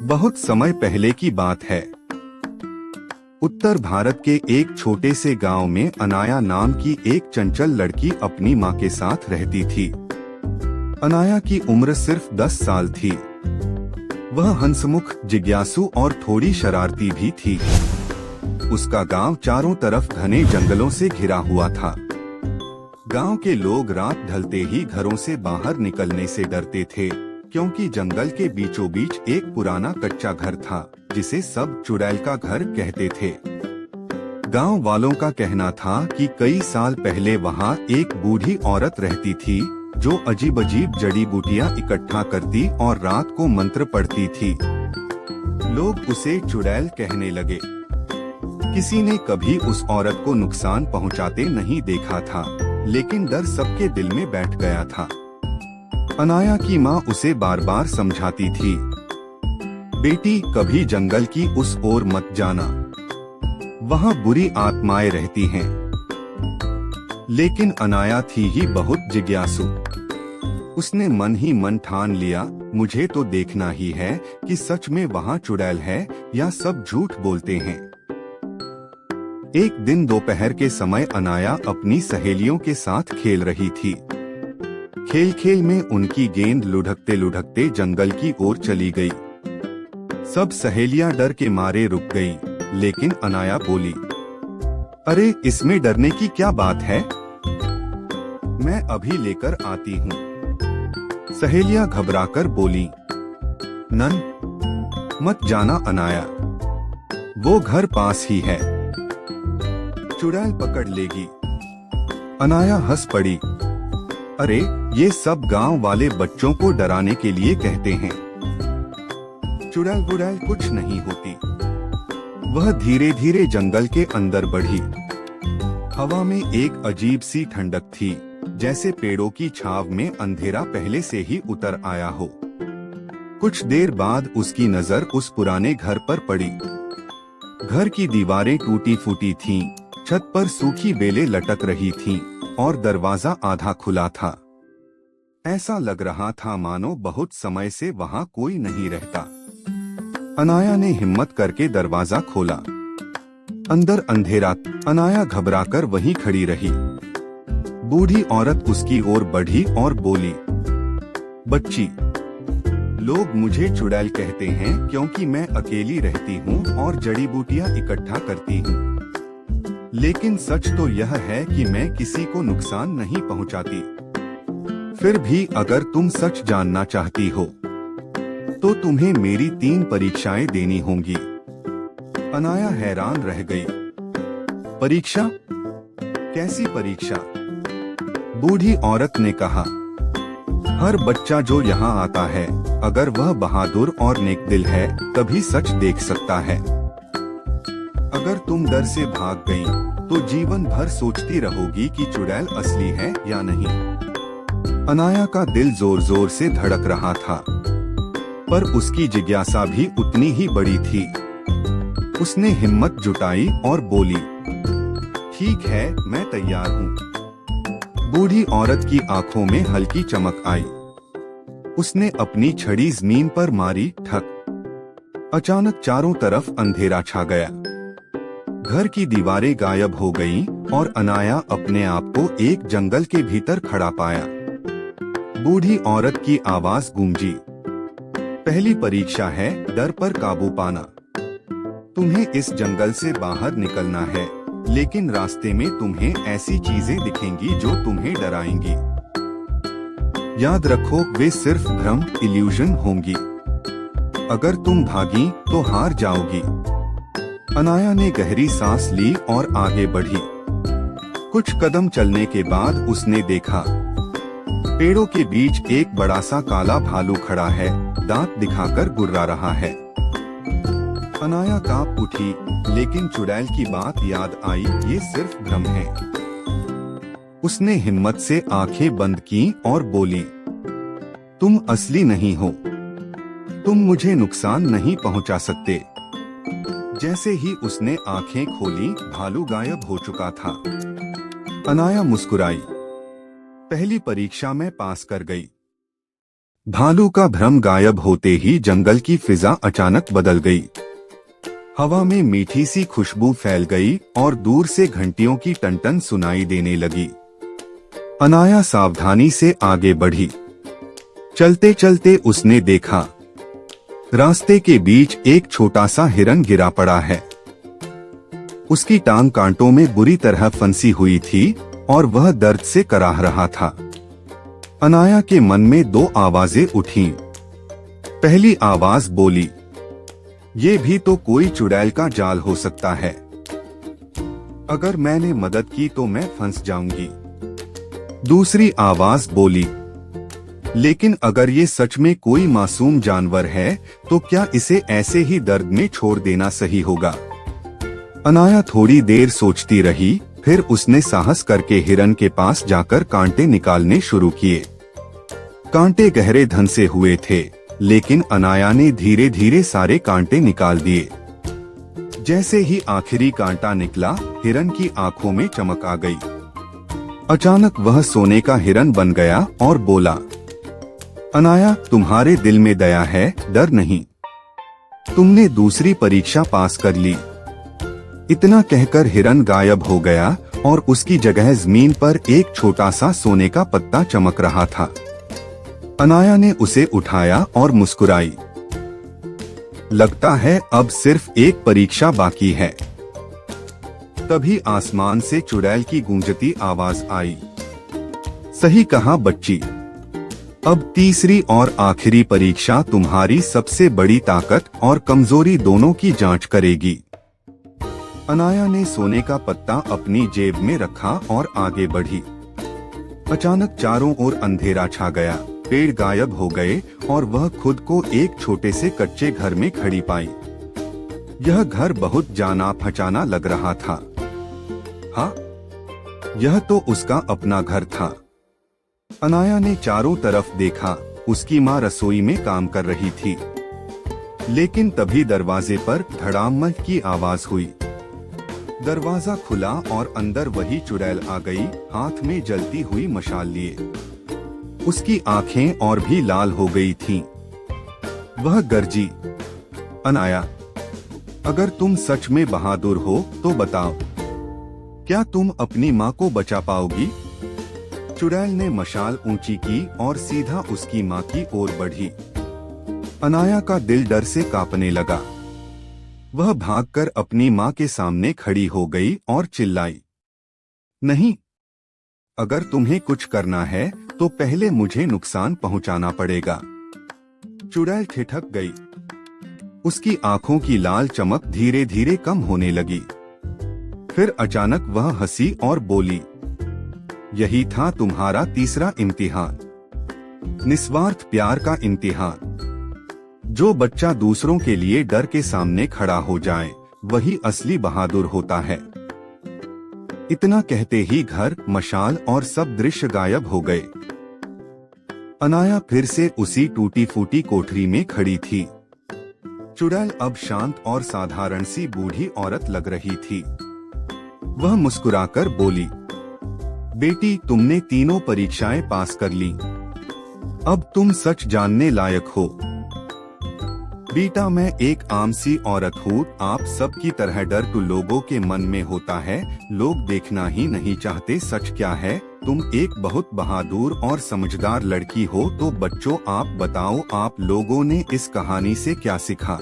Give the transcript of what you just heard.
बहुत समय पहले की बात है। उत्तर भारत के एक छोटे से गांव में अनाया नाम की एक चंचल लड़की अपनी मां के साथ रहती थी। अनाया की उम्र सिर्फ 10 साल थी। वह हंसमुख, जिज्ञासु और थोड़ी शरारती भी थी। उसका गांव चारों तरफ घने जंगलों से घिरा हुआ था। गांव के लोग रात ढलते ही घरों से बाहर निकलने से डरते थे, क्योंकि जंगल के बीचों बीच एक पुराना कच्चा घर था जिसे सब चुड़ैल का घर कहते थे। गांव वालों का कहना था कि कई साल पहले वहां एक बूढ़ी औरत रहती थी जो अजीब अजीब जड़ी बूटियां इकट्ठा करती और रात को मंत्र पढ़ती थी। लोग उसे चुड़ैल कहने लगे। किसी ने कभी उस औरत को नुकसान पहुंचाते नहीं देखा था, लेकिन डर सबके दिल में बैठ गया था। अनाया की माँ उसे बार बार समझाती थी, बेटी कभी जंगल की उस ओर मत जाना, वहाँ बुरी आत्माएं रहती हैं। लेकिन अनाया थी ही बहुत जिज्ञासु। उसने मन ही मन ठान लिया, मुझे तो देखना ही है कि सच में वहाँ चुड़ैल है या सब झूठ बोलते हैं। एक दिन दोपहर के समय अनाया अपनी सहेलियों के साथ खेल रही थी। खेल खेल में उनकी गेंद लुढ़कते लुढ़कते जंगल की ओर चली गई। सब सहेलियां डर के मारे रुक गई, लेकिन अनाया बोली, अरे इसमें डरने की क्या बात है, मैं अभी लेकर आती हूँ। सहेलियां घबराकर बोली, नन मत जाना अनाया, वो घर पास ही है, चुड़ैल पकड़ लेगी। अनाया हंस पड़ी, अरे ये सब गांव वाले बच्चों को डराने के लिए कहते हैं, चुड़ैल बुड़ैल कुछ नहीं होती। वह धीरे धीरे जंगल के अंदर बढ़ी। हवा में एक अजीब सी ठंडक थी, जैसे पेड़ों की छाव में अंधेरा पहले से ही उतर आया हो। कुछ देर बाद उसकी नजर उस पुराने घर पर पड़ी। घर की दीवारें टूटी फूटी थीं, छत पर सूखी बेलें लटक रही थीं और दरवाजा आधा खुला था। ऐसा लग रहा था मानो बहुत समय से वहां कोई नहीं रहता। अनाया ने हिम्मत करके दरवाजा खोला। अंदर अंधेरा। अनाया घबराकर वहीं खड़ी रही। बूढ़ी औरत उसकी ओर बढ़ी और बोली, बच्ची, लोग मुझे चुड़ैल कहते हैं क्योंकि मैं अकेली रहती हूँ और जड़ी बूटियाँ इकट्ठा करती हूँ। लेकिन सच तो यह है कि मैं किसी को नुकसान नहीं पहुँचाती। फिर भी अगर तुम सच जानना चाहती हो तो तुम्हें मेरी 3 परीक्षाएं देनी होंगी। अनाया हैरान रह गई। परीक्षा? कैसी परीक्षा? बूढ़ी औरत ने कहा, हर बच्चा जो यहाँ आता है, अगर वह बहादुर और नेकदिल है तभी सच देख सकता है। अगर तुम डर से भाग गई तो जीवन भर सोचती रहोगी कि चुड़ैल असली है या नहीं। अनाया का दिल जोर जोर से धड़क रहा था, पर उसकी जिज्ञासा भी उतनी ही बड़ी थी। उसने हिम्मत जुटाई और बोली, ठीक है, मैं तैयार हूँ। बूढ़ी औरत की आंखों में हल्की चमक आई। उसने अपनी छड़ी जमीन पर मारी, ठक। अचानक चारों तरफ अंधेरा छा गया। घर की दीवारें गायब हो गईं और अनाया अपने आप को एक जंगल के भीतर खड़ा पाया। बूढ़ी औरत की आवाज गूंजी, पहली परीक्षा है डर पर काबू पाना। तुम्हें इस जंगल से बाहर निकलना है, लेकिन रास्ते में तुम्हें ऐसी चीजें दिखेंगी जो तुम्हें डराएंगी। याद रखो, वे सिर्फ भ्रम, इल्यूजन होंगी। अगर तुम भागी तो हार जाओगी। अनाया ने गहरी सांस ली और आगे बढ़ी। कुछ कदम चलने के बाद उसने देखा, पेड़ों के बीच एक बड़ा सा काला भालू खड़ा है, दांत दिखाकर गुर्रा रहा है। अनाया कांप उठी, लेकिन चुड़ैल की बात याद आई, ये सिर्फ भ्रम है। उसने हिम्मत से आंखें बंद की और बोली, तुम असली नहीं हो, तुम मुझे नुकसान नहीं पहुंचा सकते। जैसे ही उसने आंखें खोली, भालू गायब हो चुका था। अनाया मुस्कुराई, पहली परीक्षा में पास कर गई। भालू का भ्रम गायब होते ही जंगल की फिजा अचानक बदल गई। हवा में मीठी सी खुशबू फैल गई और दूर से घंटियों की टनटन सुनाई देने लगी। अनाया सावधानी से आगे बढ़ी। चलते चलते उसने देखा, रास्ते के बीच एक छोटा सा हिरन गिरा पड़ा है। उसकी टांग कांटों में बुरी तरह फंसी हुई थी और वह दर्द से कराह रहा था। अनाया के मन में दो आवाजें उठीं। पहली आवाज बोली, ये भी तो कोई चुड़ैल का जाल हो सकता है। अगर मैंने मदद की तो मैं फंस जाऊंगी। दूसरी आवाज बोली, लेकिन अगर ये सच में कोई मासूम जानवर है तो क्या इसे ऐसे ही दर्द में छोड़ देना सही होगा? अनाया थोड़ी देर सोचती रही, फिर उसने साहस करके हिरन के पास जाकर कांटे निकालने शुरू किए। कांटे गहरे धंसे हुए थे, लेकिन अनाया ने धीरे धीरे सारे कांटे निकाल दिए। जैसे ही आखिरी कांटा निकला, हिरन की आंखों में चमक आ गई। अचानक वह सोने का हिरन बन गया और बोला, अनाया, तुम्हारे दिल में दया है, डर नहीं। तुमने दूसरी परीक्षा पास कर ली। इतना कहकर हिरन गायब हो गया और उसकी जगह जमीन पर एक छोटा सा सोने का पत्ता चमक रहा था। अनाया ने उसे उठाया और मुस्कुराई। लगता है अब सिर्फ एक परीक्षा बाकी है। तभी आसमान से चुड़ैल की गूंजती आवाज आई, सही कहा बच्ची, अब तीसरी और आखिरी परीक्षा तुम्हारी सबसे बड़ी ताकत और कमजोरी दोनों की जांच करेगी। अनाया ने सोने का पत्ता अपनी जेब में रखा और आगे बढ़ी। अचानक चारों ओर अंधेरा छा गया, पेड़ गायब हो गए और वह खुद को एक छोटे से कच्चे घर में खड़ी पाई। यह घर बहुत जाना पहचाना लग रहा था। हाँ, यह तो उसका अपना घर था। अनाया ने चारों तरफ देखा, उसकी माँ रसोई में काम कर रही थी। लेकिन तभी दरवाजे पर धड़ाम की आवाज हुई। दरवाजा खुला और अंदर वही चुड़ैल आ गई, हाथ में जलती हुई मशाल लिए। उसकी आंखें और भी लाल हो गई थीं। वह गरजी, अनाया, अगर तुम सच में बहादुर हो तो बताओ, क्या तुम अपनी माँ को बचा पाओगी? चुड़ैल ने मशाल ऊंची की और सीधा उसकी माँ की ओर बढ़ी। अनाया का दिल डर से कांपने लगा। वह भागकर अपनी माँ के सामने खड़ी हो गई और चिल्लाई, नहीं, अगर तुम्हें कुछ करना है तो पहले मुझे नुकसान पहुंचाना पड़ेगा। चुड़ैल ठिठक गई। उसकी आंखों की लाल चमक धीरे धीरे कम होने लगी। फिर अचानक वह हंसी और बोली, यही था तुम्हारा तीसरा इम्तिहान, निस्वार्थ प्यार का इम्तिहान। जो बच्चा दूसरों के लिए डर के सामने खड़ा हो जाए, वही असली बहादुर होता है। इतना कहते ही घर, मशाल और सब दृश्य गायब हो गए। अनाया फिर से उसी टूटी फूटी कोठरी में खड़ी थी। चुड़ैल अब शांत और साधारण सी बूढ़ी औरत लग रही थी। वह मुस्कुराकर बोली, बेटी, तुमने तीनों परीक्षाएं पास कर ली। अब तुम सच जानने लायक हो। बेटा, मैं एक आम सी औरत हूँ। आप सब की तरह डर तो लोगों के मन में होता है, लोग देखना ही नहीं चाहते सच क्या है। तुम एक बहुत बहादुर और समझदार लड़की हो। तो बच्चों, आप बताओ, आप लोगों ने इस कहानी से क्या सीखा?